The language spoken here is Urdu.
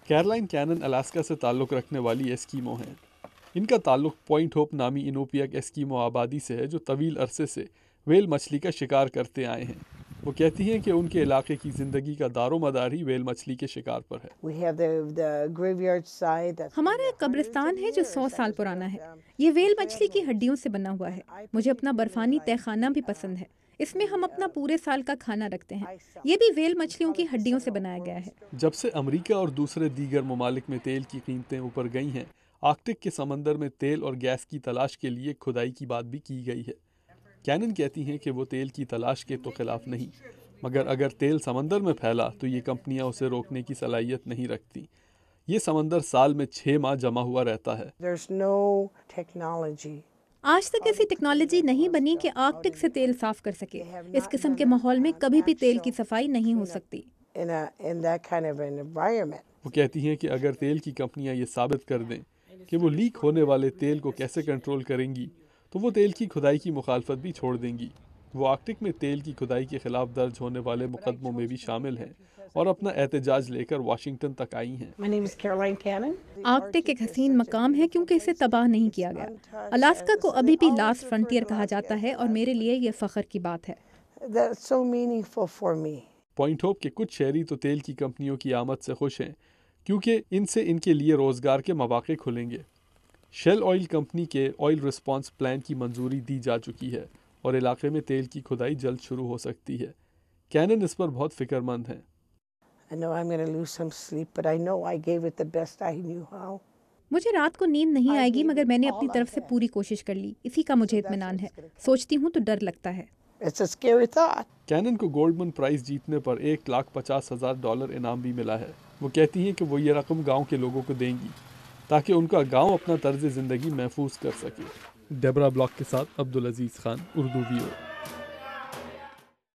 کیرلائن کینن الاسکا سے تعلق رکھنے والی ایسکیمو ہیں۔ ان کا تعلق پوائنٹ ہوپ نامی انوپیک ایسکیمو آبادی سے ہے جو طویل عرصے سے ویل مچھلی کا شکار کرتے آئے ہیں۔ وہ کہتی ہیں کہ ان کے علاقے کی زندگی کا دار و مدار ہی ویل مچھلی کے شکار پر ہے۔ ہمارا ایک قبرستان ہے جو 100 سال پرانا ہے۔ یہ ویل مچھلی کی ہڈیوں سے بنا ہوا ہے۔ مجھے اپنا برفانی تہہ خانہ بھی پسند ہے۔ اس میں ہم اپنا پورے سال کا کھانا رکھتے ہیں۔ یہ بھی ویل مچھلیوں کی ہڈیوں سے بنایا گیا ہے۔ جب سے امریکہ اور دوسرے دیگر ممالک میں تیل کی قیمتیں اوپر گئی ہیں، آرکٹک کے سمندر میں تیل اور گیس کی تلاش کے لیے کھدائی کی بات بھی کی گئی ہے۔ کینن کہتی ہیں کہ وہ تیل کی تلاش کے تو خلاف نہیں، مگر اگر تیل سمندر میں پھیلا تو یہ کمپنیاں اسے روکنے کی صلاحیت نہیں رکھتی۔ یہ سمندر سال میں 6 ماہ جمع ہوا رہتا ہے۔ آج تک ایسی ٹیکنالوجی نہیں بنی کہ آرکٹک سے تیل صاف کر سکے۔ اس قسم کے ماحول میں کبھی بھی تیل کی صفائی نہیں ہو سکتی۔ وہ کہتی ہیں کہ اگر تیل کی کمپنیاں یہ ثابت کر دیں کہ وہ لیک ہونے والے تیل کو کیسے کنٹرول کریں گی تو وہ تیل کی کھدائی کی مخالفت بھی چھوڑ دیں گی۔ وہ آرکٹک میں تیل کی کھدائی کے خلاف درج ہونے والے مقدموں میں بھی شامل ہیں اور اپنا احتجاج لے کر واشنگٹن تک آئی ہیں۔ آرکٹک ایک حسین مقام ہے کیونکہ اسے تباہ نہیں کیا گیا۔ الاسکا کو ابھی بھی لاسٹ فرنٹیئر کہا جاتا ہے اور میرے لیے یہ فخر کی بات ہے۔ پوائنٹ ہوپ کے کچھ شہری تو تیل کی کمپنیوں کی آمد سے خوش ہیں کیونکہ ان سے ان کے لیے روزگار کے مواقع کھلیں گے۔ شیل آئل کمپنی کے آئل ریسپانس پلان کی منظوری دی جا چکی ہے اور علاقے میں تیل کی کھدائی جلد شروع ہو سکتی ہے۔ کینن اس پر بہت فکر مند ہیں۔ مجھے رات کو نیند نہیں آئے گی مگر میں نے اپنی طرف سے پوری کوشش کر لی۔ اسی کا مجھے اطمینان ہے۔ سوچتی ہوں تو ڈر لگتا ہے۔ کینن کو گولڈمن پرائز جیتنے پر $1,50,000 انعام بھی ملا ہے۔ وہ کہتی ہیں کہ وہ یہ رقم گاؤں کے لوگوں کو دیں گی تاکہ ان کا گاؤں اپنا طرز زندگی محفوظ کر سکے۔ ڈیبرا بلاک کے ساتھ عبدالعزیز خان، اردو ویو۔